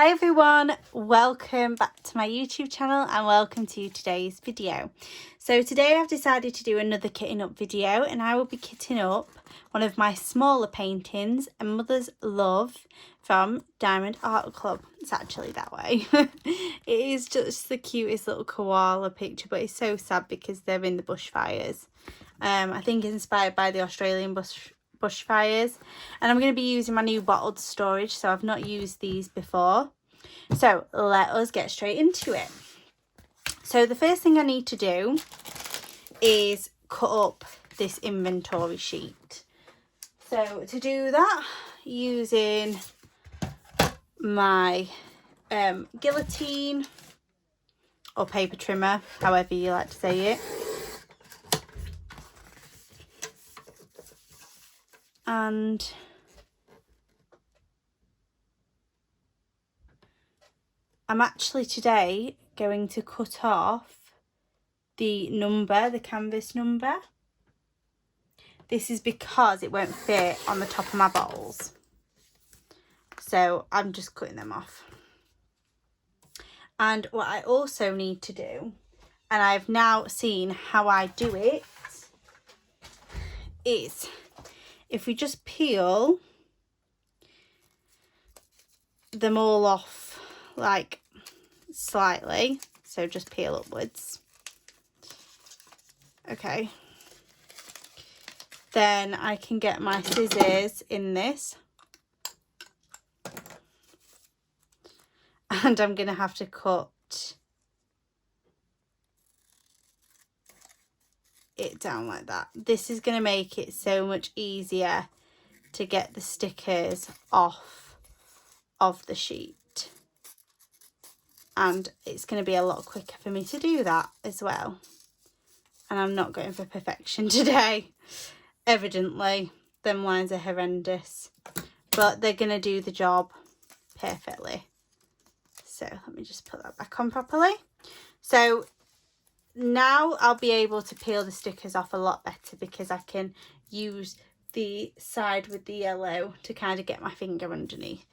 Hi everyone, welcome back to my YouTube channel and welcome to today's video. So today I've decided to do another kitting up video and I will be kitting up one of my smaller paintings, A Mother's Love from Diamond Art Club. It's actually that way. It is just the cutest little koala picture, but it's so sad because they're in the bushfires. I think inspired by the Australian bushfires, and I'm going to be using my new bottled storage, so I've not used these before. So let us get straight into it. So the first thing I need to do is cut up this inventory sheet. So to do that, using my guillotine or paper trimmer, however you like to say it. And I'm actually today going to cut off the canvas number. This is because it won't fit on the top of my bottles. So I'm just cutting them off. And what I also need to do, and I've now seen how I do it, is if we just peel them all off like slightly, so just peel upwards. Okay, then I can get my scissors in this and I'm gonna have to cut it down like that. This is going to make it so much easier to get the stickers off of the sheet, and it's going to be a lot quicker for me to do that as well. And I'm not going for perfection today, evidently. Them lines are horrendous, but they're going to do the job perfectly. So let me just put that back on properly. So now I'll be able to peel the stickers off a lot better because I can use the side with the yellow to kind of get my finger underneath.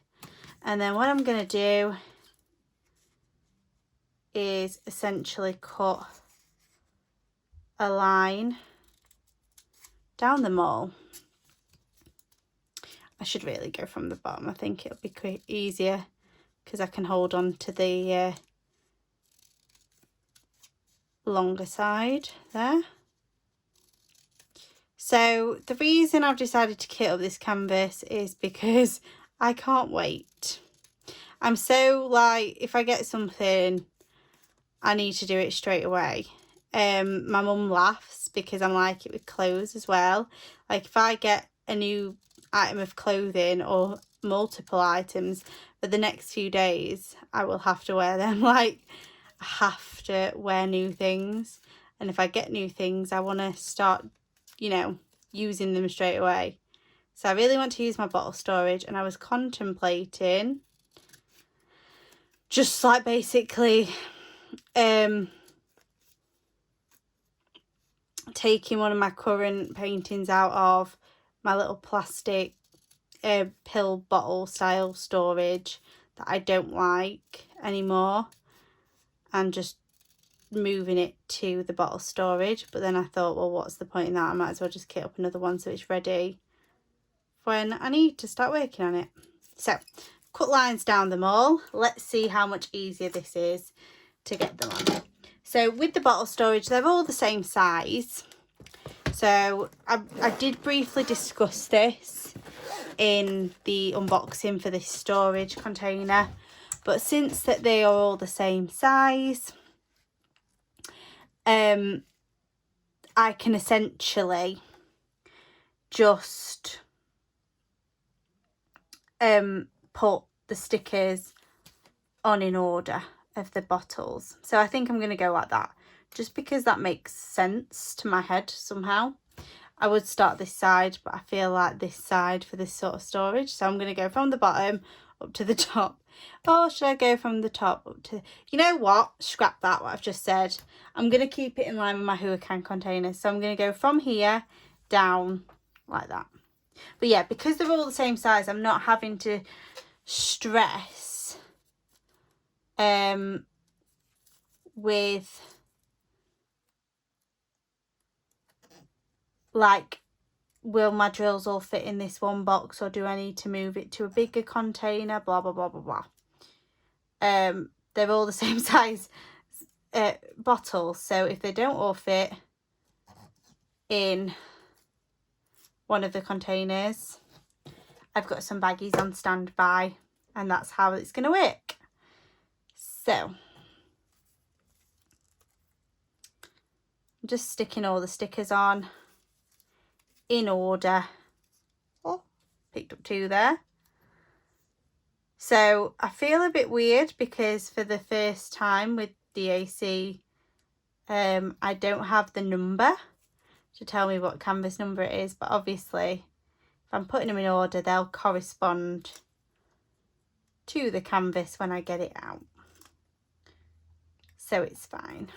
And then what I'm going to do is essentially cut a line down them all. I should really go from the bottom. I think it'll be easier because I can hold on to the longer side there. So the reason I've decided to kit up this canvas is because I can't wait. I'm so like, if I get something, I need to do it straight away. My mum laughs because I'm like it with clothes as well. Like if I get a new item of clothing or multiple items for the next few days, I will have to wear them. Like I have to wear new things, and if I get new things I want to start, you know, using them straight away. So I really want to use my bottle storage, and I was contemplating just like basically taking one of my current paintings out of my little plastic pill bottle style storage that I don't like anymore, and just moving it to the bottle storage. But then I thought, well, what's the point in that? I might as well just kit up another one so it's ready when I need to start working on it. So cut lines down them all. Let's see how much easier this is to get them on. So with the bottle storage, they're all the same size. So I did briefly discuss this in the unboxing for this storage container, but since that they are all the same size, I can essentially just put the stickers on in order of the bottles. So I think I'm going to go like that, just because that makes sense to my head somehow. I would start this side, but I feel like this side for this sort of storage. So I'm going to go from the bottom up to the top. Or should I go from the top up to... You know what? Scrap that, what I've just said. I'm going to keep it in line with my Huracan container. So I'm going to go from here down like that. But yeah, because they're all the same size, I'm not having to stress with like, will my drills all fit in this one box, or do I need to move it to a bigger container, blah blah blah blah blah. They're all the same size bottles, so if they don't all fit in one of the containers, I've got some baggies on standby, and that's how it's going to work. So I'm just sticking all the stickers on in order. Oh, picked up 2 there. So I feel a bit weird because for the first time with DAC, I don't have the number to tell me what canvas number it is, but obviously if I'm putting them in order, they'll correspond to the canvas when I get it out. So it's fine.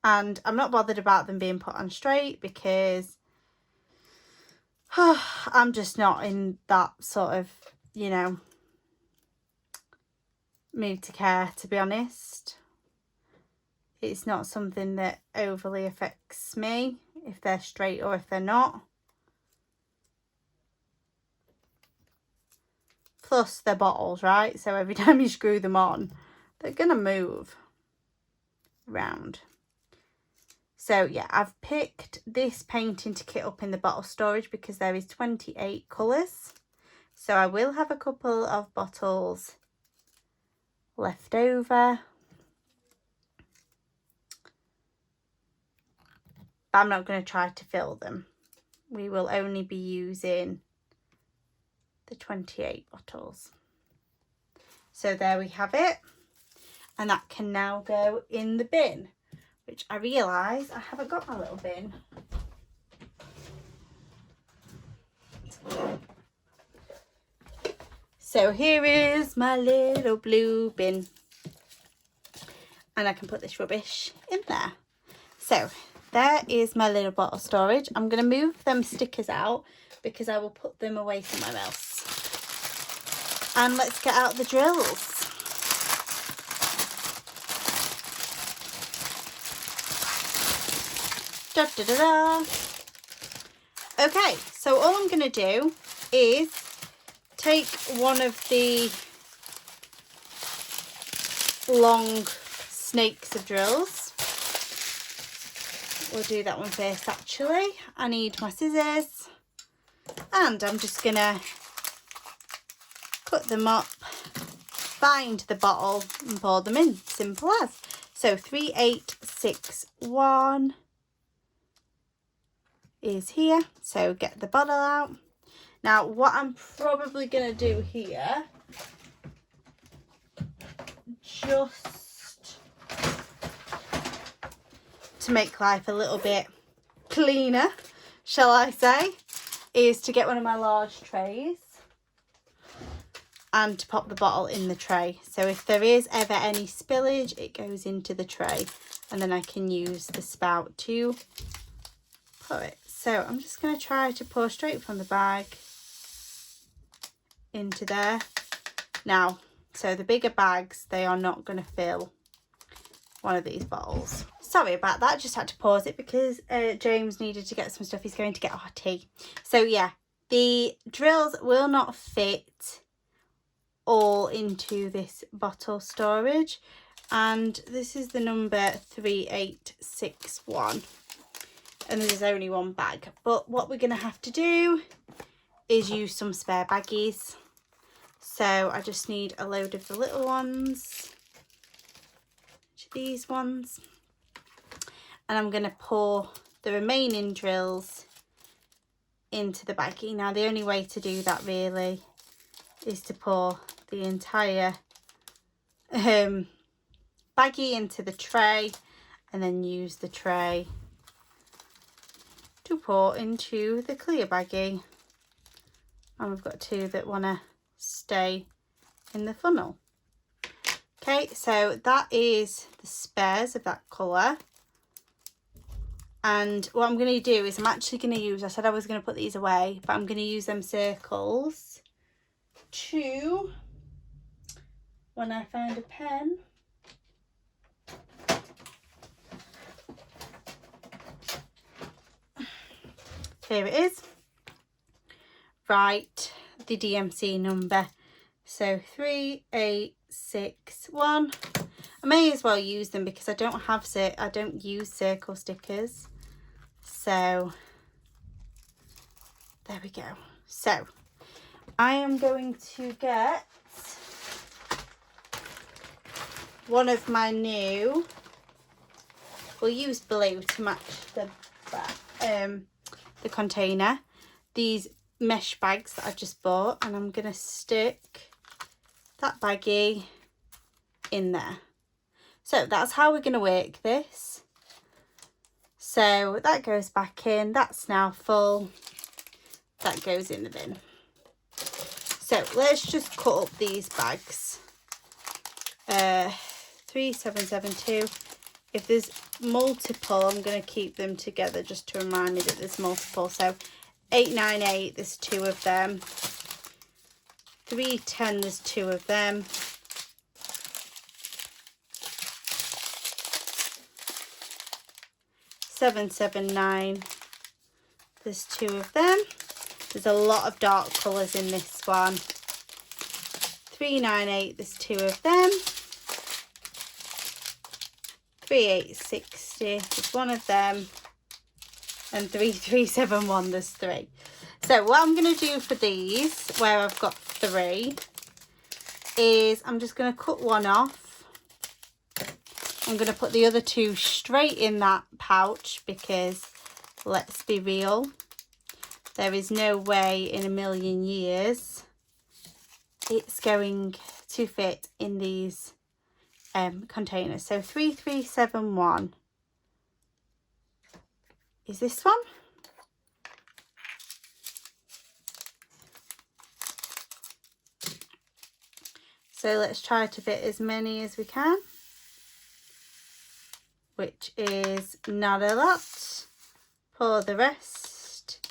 And I'm not bothered about them being put on straight because I'm just not in that sort of, you know, mood to care, to be honest. It's not something that overly affects me if they're straight or if they're not. Plus they're bottles, right? So every time you screw them on, they're gonna move around. So yeah, I've picked this painting to kit up in the bottle storage because there is 28 colours. So I will have a couple of bottles left over. But I'm not going to try to fill them. We will only be using the 28 bottles. So there we have it. And that can now go in the bin, which I realise I haven't got my little bin. So here is my little blue bin. And I can put this rubbish in there. So there is my little bottle storage. I'm going to move them stickers out because I will put them away somewhere else. And let's get out the drills. Da, da, da, da. Okay, so all I'm going to do is take one of the long snakes of drills. We'll do that one first actually. I need my scissors and I'm just going to cut them up, bind the bottle and pour them in. Simple as. So 3861 is here. So get the bottle out. Now what I'm probably going to do here, just to make life a little bit cleaner, shall I say, is to get one of my large trays and to pop the bottle in the tray. So if there is ever any spillage, it goes into the tray and then I can use the spout to pour it. So I'm just going to try to pour straight from the bag into there. Now, so the bigger bags, they are not going to fill one of these bottles. Sorry about that, just had to pause it because James needed to get some stuff. He's going to get our tea. So yeah, the drills will not fit all into this bottle storage, and this is the number 3861, and there's only one bag. But what we're going to have to do is use some spare baggies. So I just need a load of the little ones, these ones, and I'm going to pour the remaining drills into the baggie. Now the only way to do that really is to pour the entire baggie into the tray and then use the tray to pour into the clear baggie. And we've got 2 that want to stay in the funnel. Okay, so that is the spares of that colour. And what I'm going to do is I'm actually going to use, I said I was going to put these away, but I'm going to use them circles to when I find a pen. Here it is. Write the DMC number. So 3861. I may as well use them because I don't use circle stickers. So there we go. So I am going to get one of my new, we'll use blue to match the container, these mesh bags that I've just bought, and I'm going to stick that baggie in there. So that's how we're going to work this. So that goes back in, that's now full, that goes in the bin. So let's just cut up these bags. 3772. If there's multiple, I'm going to keep them together just to remind me that there's multiple. So 898, there's 2 of them. 310, there's 2 of them. 779, there's 2 of them. There's a lot of dark colours in this one. 398, there's 2 of them. 3860, there's 1 of them. And 3371, there's 3. So what I'm going to do for these, where I've got 3, is I'm just going to cut one off. I'm going to put the other 2 straight in that pouch because, let's be real, there is no way in a million years it's going to fit in these containers. So 3371 is this one. So let's try to fit as many as we can, which is not a lot. Pour the rest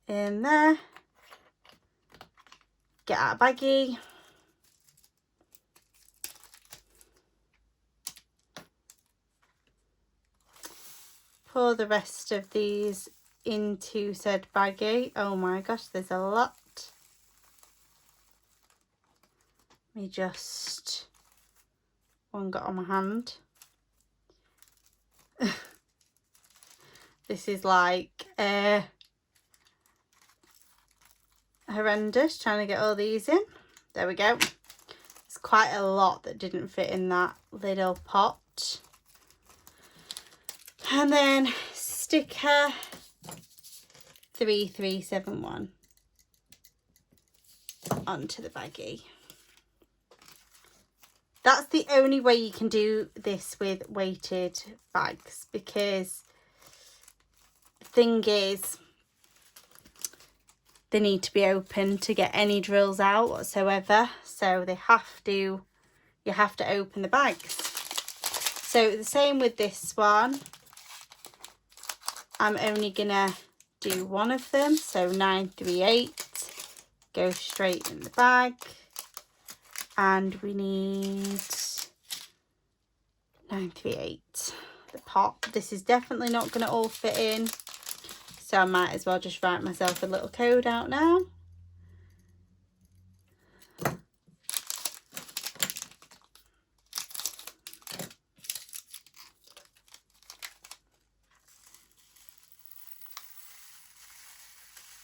in there. Get our baggie. Pour the rest of these into said baggie. Oh my gosh, there's a lot. Let me just, one got on my hand. This is like horrendous trying to get all these in. There we go. It's quite a lot that didn't fit in that little pot. And then sticker 3371 onto the baggie. That's the only way you can do this with weighted bags, because the thing is they need to be open to get any drills out whatsoever. So they have to, you have to open the bags. So the same with this one. I'm only gonna do one of them. So 938 goes straight in the bag. And we need 938, the pot. This is definitely not going to all fit in, so I might as well just write myself a little code out now.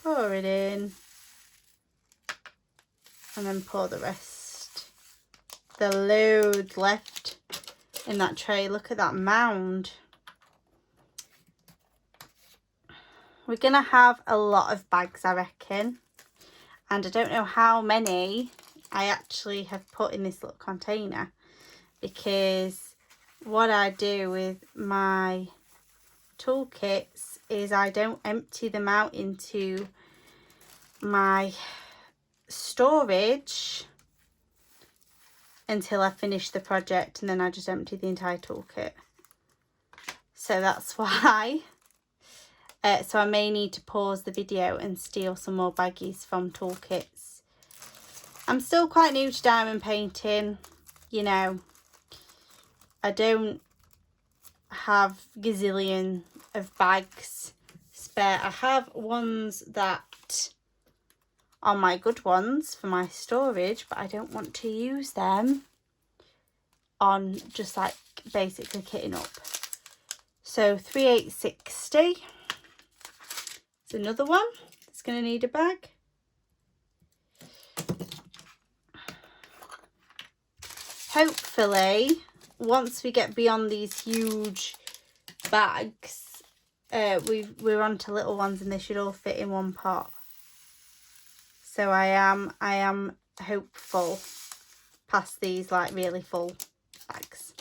Pour it in, and then pour the rest. The loads left in that tray. Look at that mound. We're gonna have a lot of bags, I reckon, and I don't know how many I actually have put in this little container, because what I do with my toolkits is I don't empty them out into my storage until I finish the project, and then I just empty the entire toolkit. So that's why. So I may need to pause the video and steal some more baggies from toolkits. I'm still quite new to diamond painting. you know, I don't have gazillion of bags spare. I have ones that are my good ones for my storage, but I don't want to use them on just like basically kitting up. So 3860 is another one that's going to need a bag. Hopefully, once we get beyond these huge bags, we're on to little ones and they should all fit in one pot. So I am hopeful past these like really full bags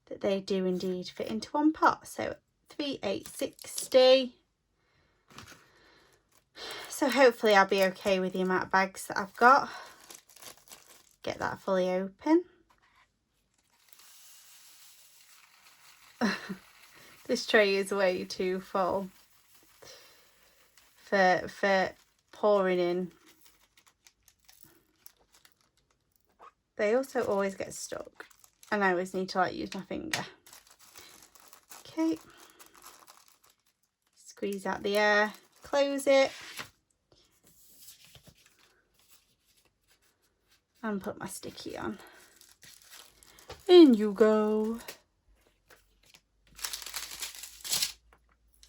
that they do indeed fit into one pot. So 3860. So hopefully I'll be okay with the amount of bags that I've got. Get that fully open. This tray is way too full for pouring in. They also always get stuck and I always need to like use my finger. Okay, squeeze out the air, close it and put my sticky on. In you go.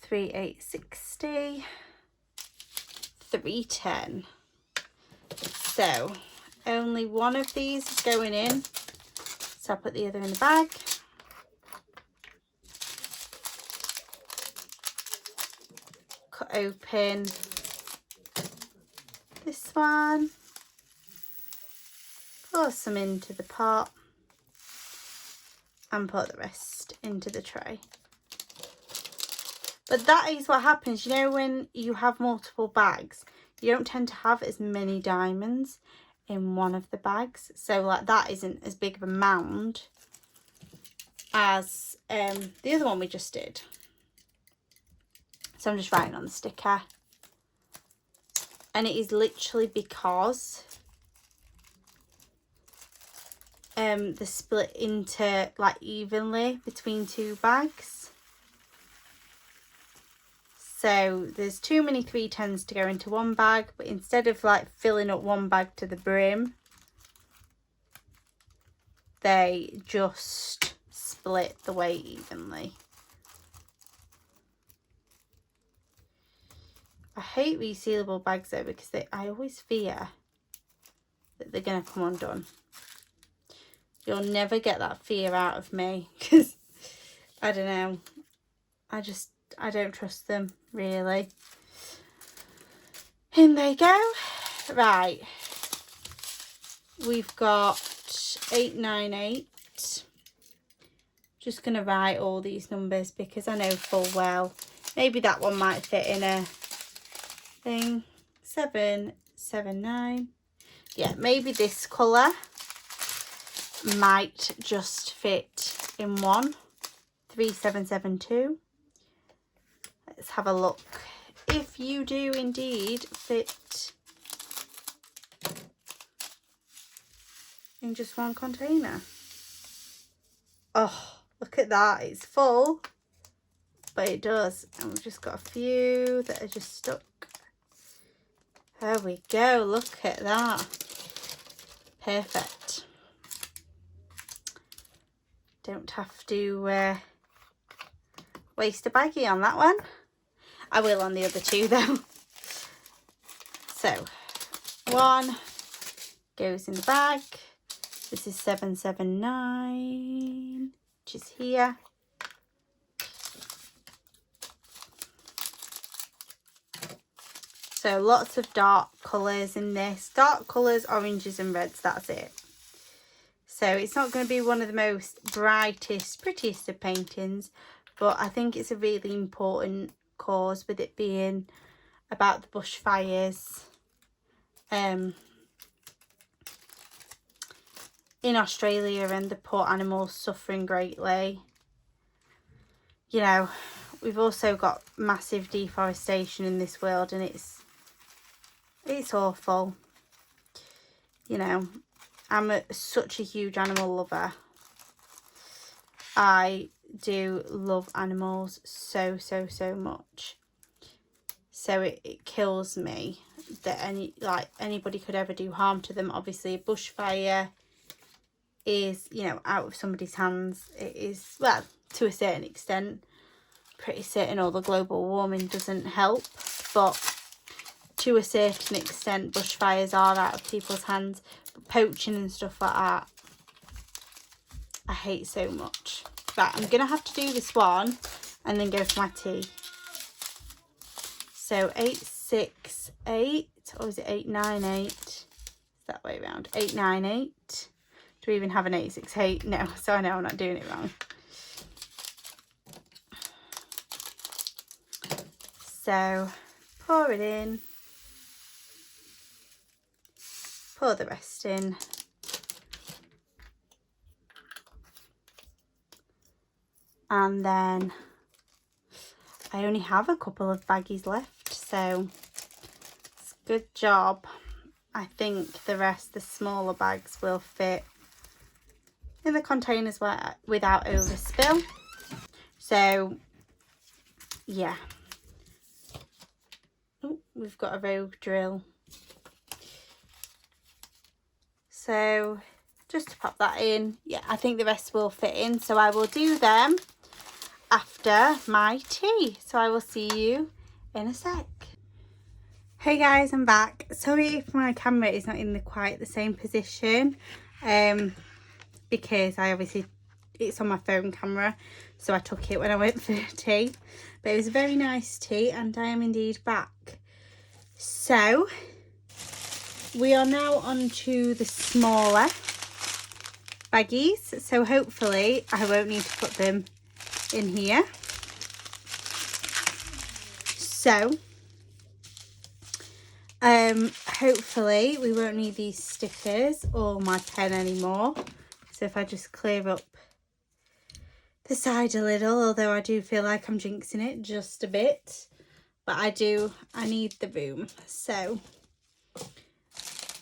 3860, 310. So only one of these is going in, so I'll put the other in the bag. Cut open this one, pour some into the pot and put the rest into the tray. But that is what happens, you know, when you have multiple bags, you don't tend to have as many diamonds in one of the bags. So like that isn't as big of a mound as the other one we just did. So I'm just writing on the sticker. And it is literally because they're split into like evenly between two bags. So there's too many 310s to go into one bag, but instead of like filling up one bag to the brim, they just split the weight evenly. I hate resealable bags though, because I always fear that they're going to come undone. You'll never get that fear out of me, because I don't know, I don't trust them, really. In they go. Right. We've got 898. Just going to write all these numbers because I know full well maybe that one might fit in a thing. 779. Yeah, maybe this colour might just fit in one. 3772. Let's have a look if you do indeed fit in just one container. Oh, look at that, it's full, but it does. And we've just got a few that are just stuck. There we go, look at that. Perfect. Don't have to waste a baggie on that one. I will on the other two though. So one goes in the bag. This is 779, which is here. So lots of dark colours in this. Dark colours, oranges and reds, that's it. So it's not going to be one of the most brightest, prettiest of paintings, but I think it's a really important cause, with it being about the bushfires in Australia and the poor animals suffering greatly. You know, we've also got massive deforestation in this world, and it's awful. You know, I'm such a huge animal lover. I do love animals so much. So it kills me that anybody could ever do harm to them. Obviously, a bushfire is, you know, out of somebody's hands. It is, well, to a certain extent. Pretty certain all the global warming doesn't help, but to a certain extent bushfires are out of people's hands. But poaching and stuff like that, I hate so much. Right, I'm gonna have to do this one and then go for my tea. So 868, or is it 898? It's that way around. 898. Do we even have an 868? No, so I know I'm not doing it wrong. So pour it in, pour the rest in, and then I only have a couple of baggies left, so it's a good job. I think the rest, the smaller bags, will fit in the containers without overspill. So yeah. Oh, we've got a rogue drill. So just to pop that in, yeah, I think the rest will fit in. So I will do them after my tea. So I will see you in a sec. Hey guys, I'm back. Sorry if my camera is not in quite the same position, because it's on my phone camera, so I took it when I went for tea. But it was a very nice tea, and I am indeed back. So we are now on to the smaller baggies, so hopefully I won't need to put them in here. So hopefully we won't need these stickers or my pen anymore. So if I just clear up the side a little, although I do feel like I'm jinxing it just a bit, but I need the room, so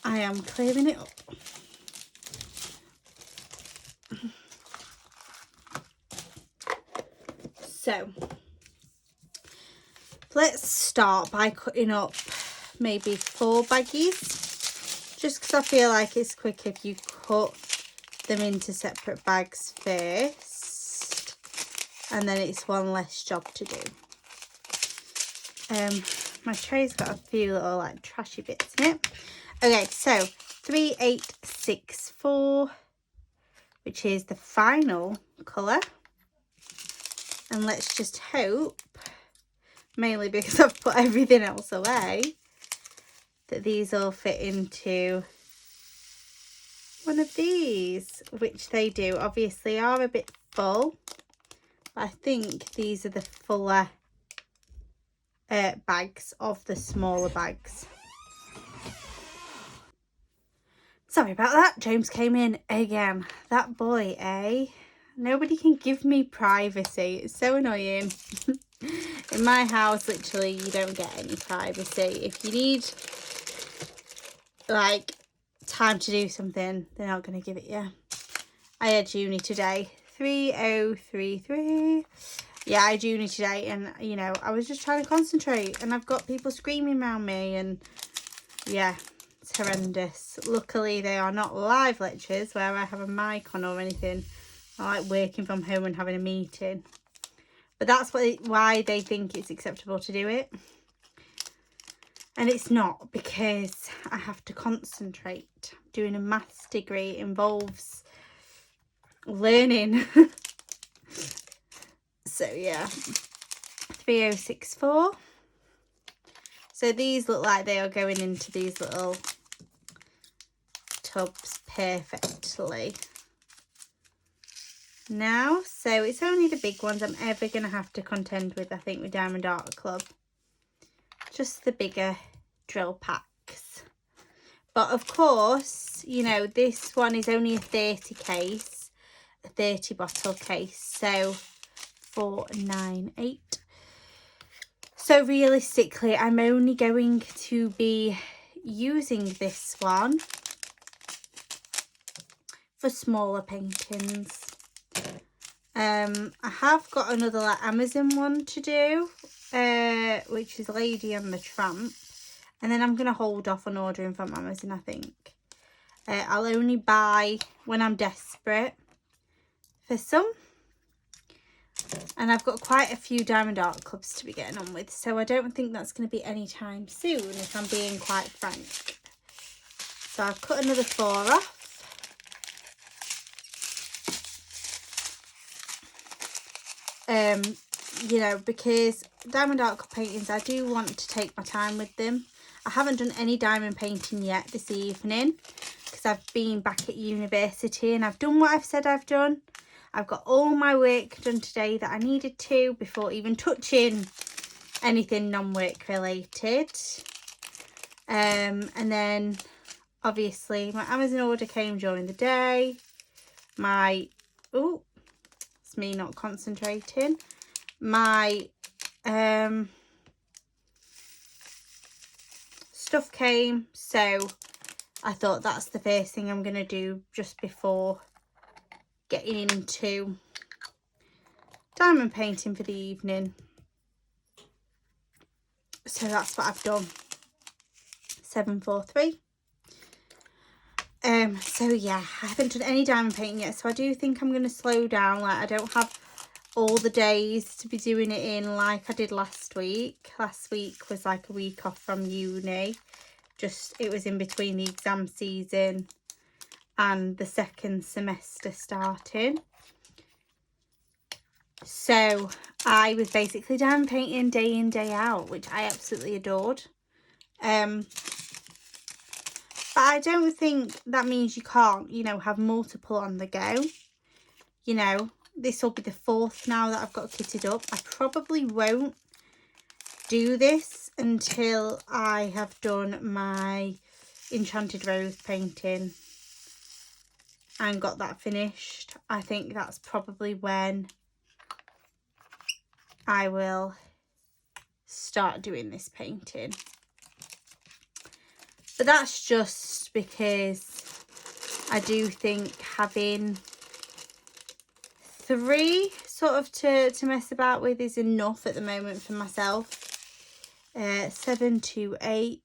I am clearing it up. So let's start by cutting up maybe 4 baggies, just because I feel like it's quicker if you cut them into separate bags first, and then it's one less job to do. My tray's got a few little like trashy bits in it. Okay, so 3864, which is the final colour, and let's just hope, mainly because I've put everything else away, that these all fit into one of these, which they do. Obviously are a bit full, but I think these are the fuller bags of the smaller bags. Sorry about that, James came in again. That boy, eh? Nobody can give me privacy. It's so annoying. In my house, literally, you don't get any privacy. If you need, like, time to do something, they're not going to give it you. I had uni today. 3033. Yeah, I had uni today, and, you know, I was just trying to concentrate, and I've got people screaming around me, and, yeah, it's horrendous. Luckily, they are not live lectures where I have a mic on or anything. I like working from home and having a meeting. But that's why they think it's acceptable to do it. And it's not, because I have to concentrate. Doing a maths degree involves learning. So yeah, 3064. So these look like they are going into these little tubs perfectly now. So it's only the big ones I'm ever going to have to contend with, I think, with Diamond Art Club. Just the bigger drill packs. But of course, you know, this one is only a 30 case, a 30 bottle case, so 498. So realistically, I'm only going to be using this one for smaller paintings. I have got another like Amazon one to do, which is Lady and the Tramp, and then I'm going to hold off on ordering from Amazon, I think. I'll only buy when I'm desperate for some, and I've got quite a few Diamond Art Clubs to be getting on with, so I don't think that's going to be any time soon, if I'm being quite frank. So I've cut another 4 off. You know, because Diamond Art Club paintings, I do want to take my time with them. I haven't done any diamond painting yet this evening because I've been back at university and I've done what I've said I've done. I've got all my work done today that I needed to before even touching anything non-work related. And then obviously my Amazon order came during the day. It's me not concentrating. My stuff came, so I thought that's the first thing I'm going to do just before getting into diamond painting for the evening. So that's what I've done. 743. So yeah, I haven't done any diamond painting yet, so I do think I'm going to slow down. Like, I don't have all the days to be doing it in like I did last week. Last week was like a week off from uni. It was in between the exam season and the second semester starting. So I was basically diamond painting day in, day out, which I absolutely adored. But I don't think that means you can't, you know, have multiple on the go. You know, this will be the 4th now that I've got kitted up. I probably won't do this until I have done my Enchanted Rose painting and got that finished. I think that's probably when I will start doing this painting. But that's just because I do think having 3 sort of to mess about with is enough at the moment for myself. 7 to 8.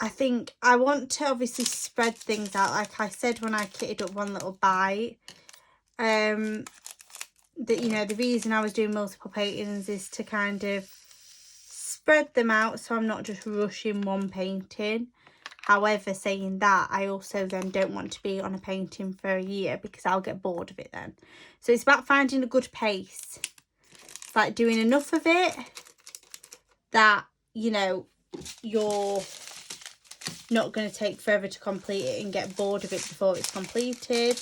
I think I want to obviously spread things out, like I said when I kitted up one little bite. That, you know, the reason I was doing multiple paintings is to kind of spread them out so I'm not just rushing one painting. However, saying that, I also then don't want to be on a painting for a year because I'll get bored of it then. So it's about finding a good pace. It's like doing enough of it that, you know, you're not going to take forever to complete it and get bored of it before it's completed.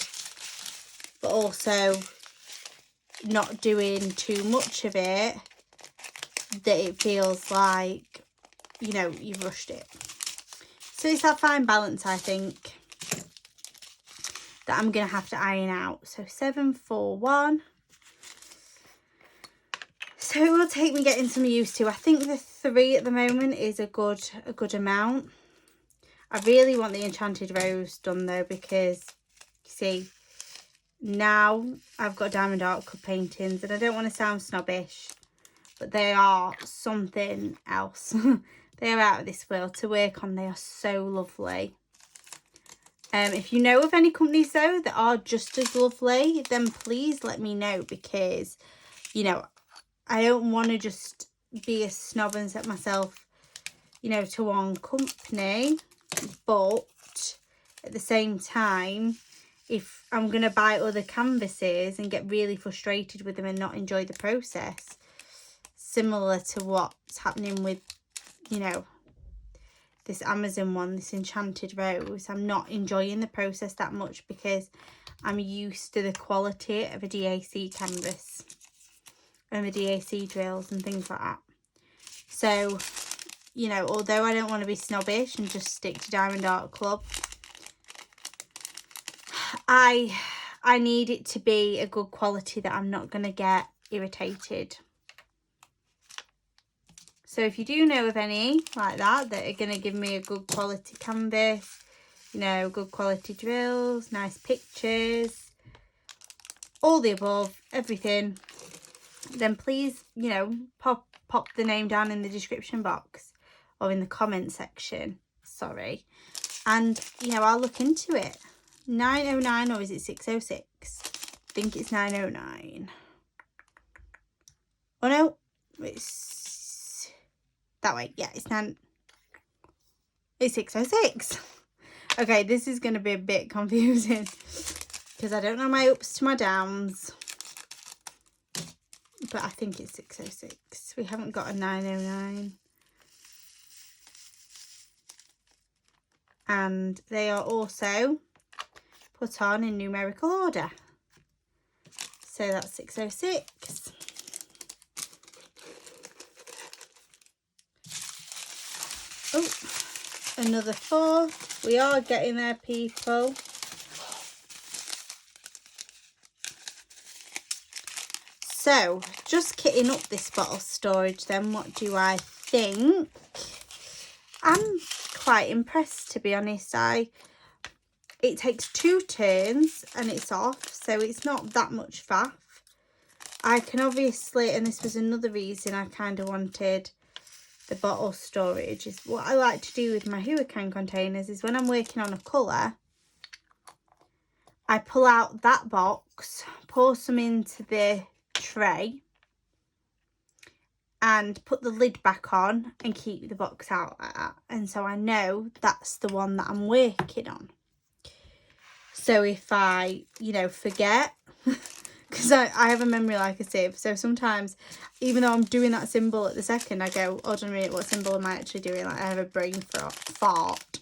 But also not doing too much of it that it feels like, you know, you've rushed it. So it's that fine balance, I think, that I'm going to have to iron out. So 741. So it will take me getting some used to. I think the 3 at the moment is a good amount. I really want the Enchanted Rose done though, because you see, now I've got Diamond Art Club paintings, and I don't want to sound snobbish, but they are something else. They are out of this world to work on. They are so lovely. If you know of any companies though that are just as lovely, then please let me know, because, you know, I don't want to just be a snob and set myself, you know, to one company. But at the same time, if I'm going to buy other canvases and get really frustrated with them and not enjoy the process, similar to what's happening with, you know, this Amazon one, this Enchanted Rose, I'm not enjoying the process that much because I'm used to the quality of a DAC canvas and the DAC drills and things like that. So, you know, although I don't want to be snobbish and just stick to Diamond Art Club, I need it to be a good quality that I'm not going to get irritated. So if you do know of any like that are going to give me a good quality canvas, you know, good quality drills, nice pictures, all the above, everything, then please, you know, pop the name down in the description box or in the comment section, sorry, and, you know, I'll look into it. 909, or is it 606? I think it's 909. Oh no, it's that way. Yeah, it's 606. Okay, this is going to be a bit confusing because I don't know my ups to my downs, but I think it's 606. We haven't got a 909. And they are also put on in numerical order. So that's 606. Oh, another 4. We are getting there, people. So, just kitting up this bottle storage then, what do I think? I'm quite impressed, to be honest. It takes 2 turns and it's off, so it's not that much faff. I can obviously, and this was another reason I kind of wanted the bottle storage, is what I like to do with my hurricane containers is when I'm working on a colour, I pull out that box, pour some into the tray and put the lid back on and keep the box out like that. And so I know that's the one that I'm working on. So if I, you know, forget, because I have a memory like a sieve, so sometimes even though I'm doing that symbol at the second, I go, hold on a minute, what symbol am I actually doing? Like I have a brain fart.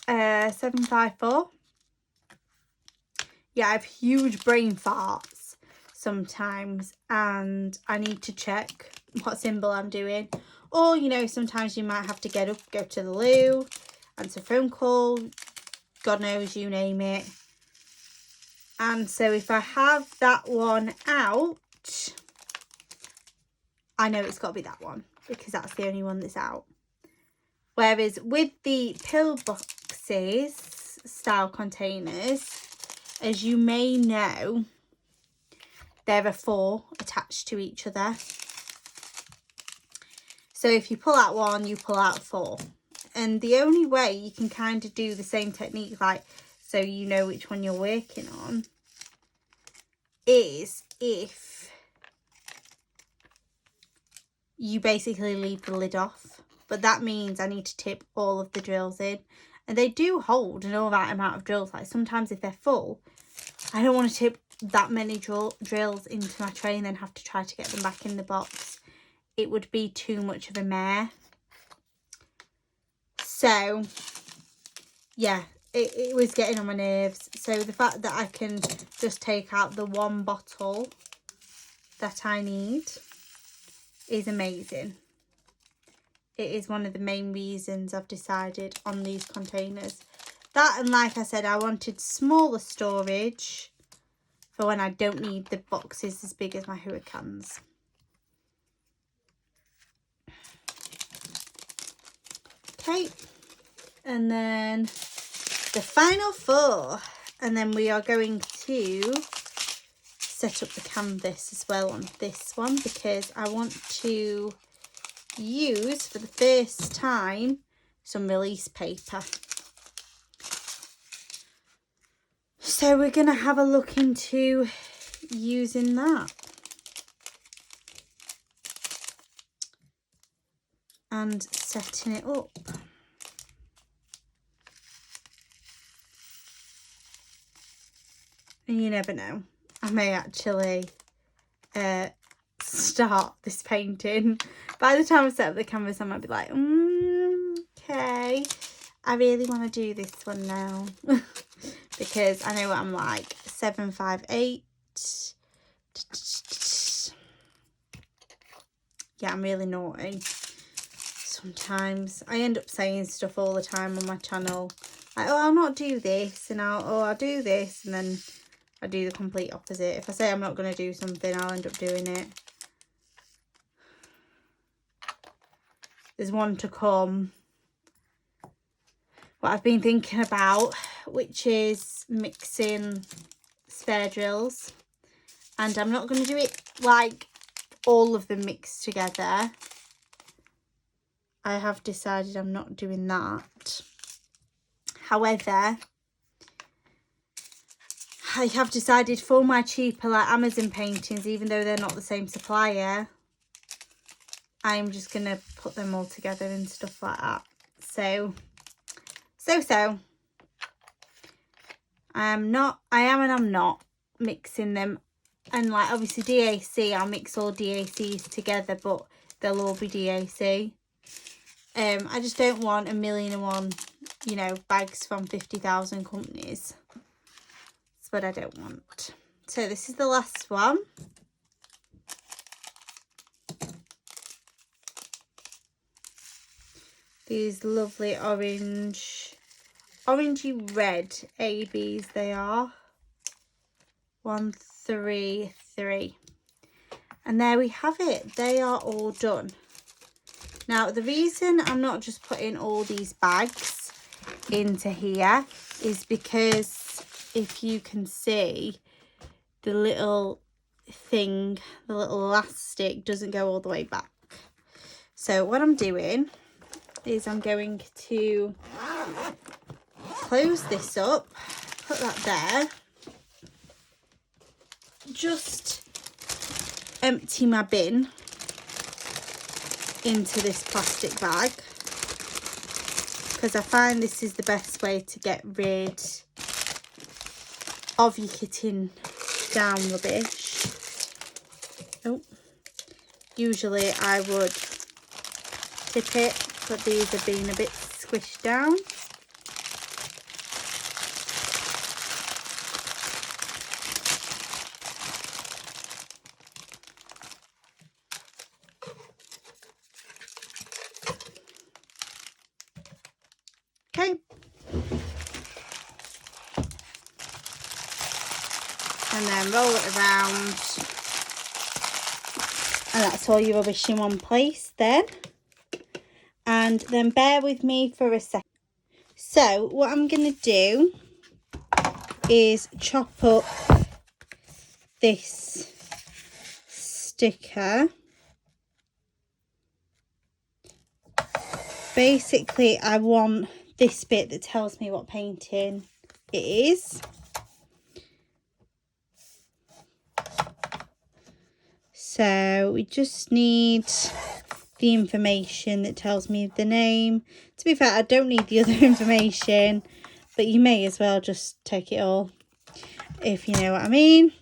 754. Yeah, I have huge brain farts sometimes and I need to check what symbol I'm doing. Or, you know, sometimes you might have to get up, go to the loo, answer a phone call, God knows, you name it. And so if I have that one out, I know it's got to be that one because that's the only one that's out. Whereas with the pill boxes style containers, as you may know, there are 4 attached to each other. So if you pull out 1, you pull out 4. And the only way you can kind of do the same technique, like, so you know which one you're working on, is if you basically leave the lid off. But that means I need to tip all of the drills in. And they do hold an all right amount of drills. Like sometimes if they're full, I don't want to tip that many drills into my tray and then have to try to get them back in the box. It would be too much of a mare. So, yeah, it was getting on my nerves. So the fact that I can just take out the 1 bottle that I need is amazing. It is one of the main reasons I've decided on these containers. That, and like I said, I wanted smaller storage for when I don't need the boxes as big as my hurricanes. Okay, and then the final 4, and then we are going to set up the canvas as well on this one because I want to use for the first time some release paper. So we're going to have a look into using that. And setting it up. And you never know, I may actually start this painting. By the time I set up the canvas, I might be like, okay, I really want to do this one now. Because I know what I'm like. 758. Yeah, I'm really naughty. Sometimes I end up saying stuff all the time on my channel. Like, oh, I'll not do this, and I'll do this, and then I do the complete opposite. If I say I'm not going to do something, I'll end up doing it. There's one to come what I've been thinking about, which is mixing spare drills. And I'm not going to do it like all of them mixed together. I have decided I'm not doing that. However, I have decided for my cheaper like Amazon paintings, even though they're not the same supplier, I'm just going to put them all together and stuff like that. So. I am and I'm not mixing them. And like obviously DAC, I'll mix all DACs together, but they'll all be DAC. I just don't want 1,000,001, you know, bags from 50,000 companies. That's what I don't want. So this is the last one. These lovely orangey red ABs they are. 1, 3, 3. And there we have it. They are all done. Now, the reason I'm not just putting all these bags into here is because if you can see, the little thing, the little elastic doesn't go all the way back. So what I'm doing is I'm going to close this up, put that there, just empty my bin into this plastic bag, because I find this is the best way to get rid of your kitting down rubbish. Oh, usually I would tip it, but these have been a bit squished down. Okay. And then roll it around. And that's all your rubbish in one place then. And then bear with me for a second. So what I'm going to do is chop up this sticker. Basically, I want this bit that tells me what painting it is. So we just need the information that tells me the name. To be fair, I don't need the other information, but you may as well just take it all, if you know what I mean.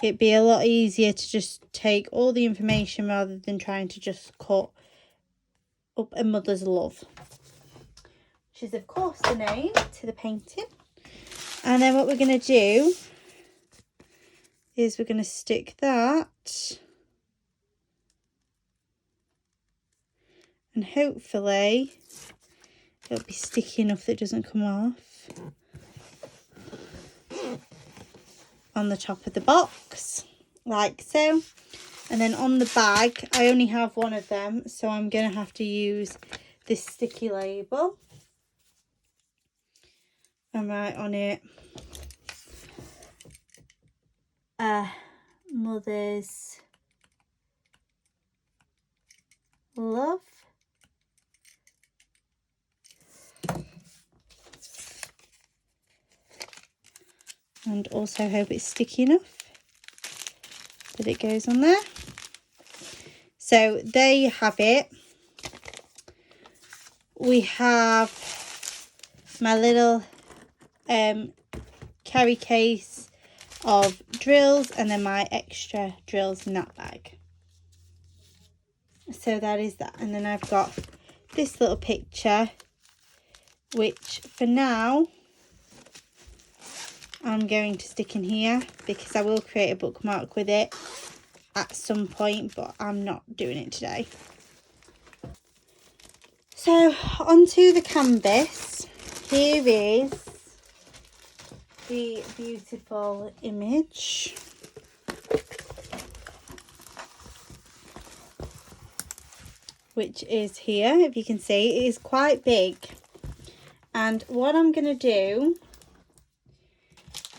It'd be a lot easier to just take all the information rather than trying to just cut up a mother's love, which is of course the name to the painting. And then what we're going to do is we're going to stick that, and hopefully it'll be sticky enough that it doesn't come off, on the top of the box, like so. And then on the bag, I only have one of them, so I'm going to have to use this sticky label and write on it, mother's love. And also hope it's sticky enough that it goes on there. So there you have it. We have my little carry case of drills, and then my extra drills in that bag. So that is that. And then I've got this little picture, which for now I'm going to stick in here, because I will create a bookmark with it at some point, but I'm not doing it today. So onto the canvas. Here is the beautiful image. Which is here, if you can see. It is quite big. And what I'm going to do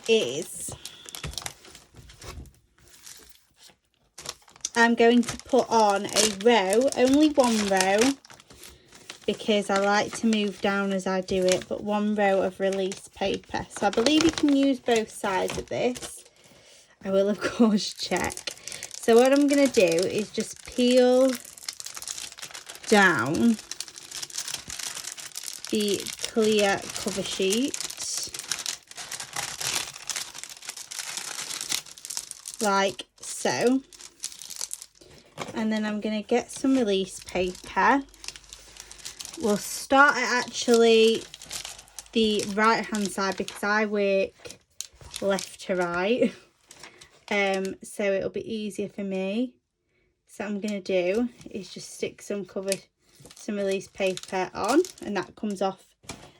is I'm going to put on a row, only one row, because I like to move down as I do it, but one row of release paper. So I believe you can use both sides of this. I will of course check. So what I'm going to do is just peel down the clear cover sheet like so, and then I'm going to get some release paper. We'll start at actually the right hand side because I work left to right, so it'll be easier for me. So what I'm going to do is just stick some release paper on, and that comes off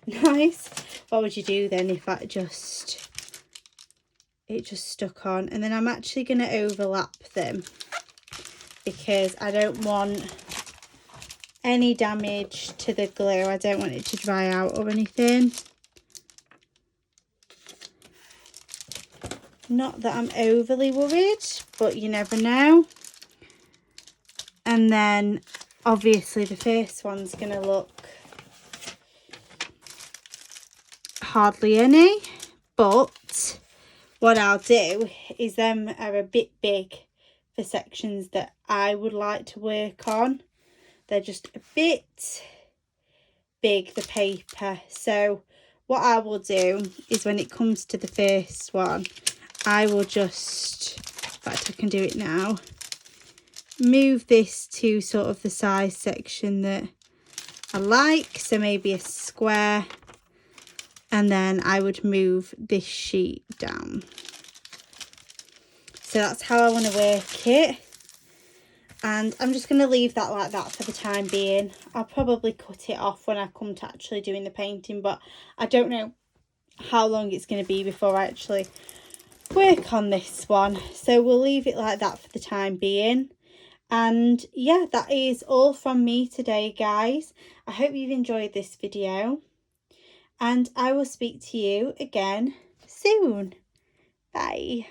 nice. What would you do then if it just stuck on? And then I'm actually going to overlap them because I don't want any damage to the glue. I don't want it to dry out or anything. Not that I'm overly worried, but you never know. And then obviously the first one's going to look hardly any, but what I'll do is them are a bit big for sections that I would like to work on. They're just a bit big, the paper. So what I will do is when it comes to the first one, I will just, in fact I can do it now, move this to sort of the size section that I like, so maybe a square, and then I would move this sheet down. So that's how I want to work it, and I'm just going to leave that like that for the time being. I'll probably cut it off when I come to actually doing the painting, but I don't know how long it's going to be before I actually work on this one, so we'll leave it like that for the time being. And yeah, that is all from me today, guys. I hope you've enjoyed this video, and I will speak to you again soon. Bye.